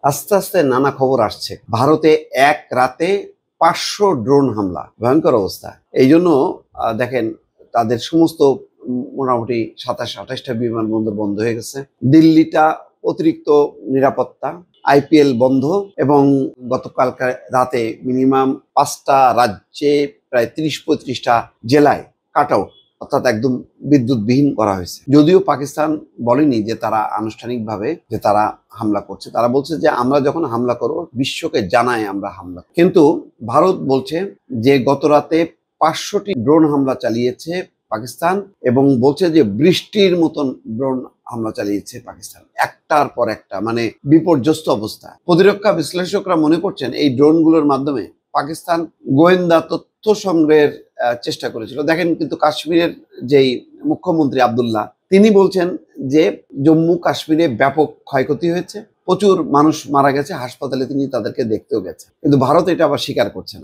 আস্তে আস্তে নানা খবর আসছে ভারতে এক রাতে 500 ড্রোন হামলা, ভয়ঙ্কর অবস্থা। এই জন্য দেখেন তাদের সমস্ত মোটামুটি 27-28টা বিমানবন্দর বন্ধ হয়ে গেছে। দিল্লিটা অতিরিক্ত নিরাপত্তা, আইপিএল বন্ধ, এবং গতকালকে রাতে মিনিমাম 5টা রাজ্যে প্রায় 30-35টা জেলায় কাট আউট, অর্থাৎ একদম বিদ্যুৎবিহীন করা হয়েছে। যদিও পাকিস্তান বলেনি যে তারা আনুষ্ঠানিকভাবে যে তারা হামলা করছে, তারা বলছে যে আমরা যখন হামলা করব বিশ্বকে জানায় আমরা হামলা। কিন্তু ভারত বলছে যে গত রাতে 500টি ড্রোন হামলা চালিয়েছে পাকিস্তান, এবং বলছে যে বৃষ্টির মতন ড্রোন হামলা চালিয়েছে পাকিস্তান, একটার পর একটা, মানে বিপর্যস্ত অবস্থা। প্রতিরক্ষা বিশ্লেষকরা মনে করছেন এই ড্রোনগুলোর মাধ্যমে পাকিস্তান গোয়েন্দা তথ্য সংগ্রহের চেষ্টা করেছিল। দেখেন কিন্তু কাশ্মীরের যেই মুখ্যমন্ত্রী আব্দুল্লাহ, তিনি বলছেন যে জম্মু কাশ্মীরে ব্যাপক ক্ষয়ক্ষতি হয়েছে, প্রচুর মানুষ মারা গেছে, হাসপাতালে তিনি তাদেরকে দেখতেও গেছে, কিন্তু ভারত এটা আবার স্বীকার করছে না।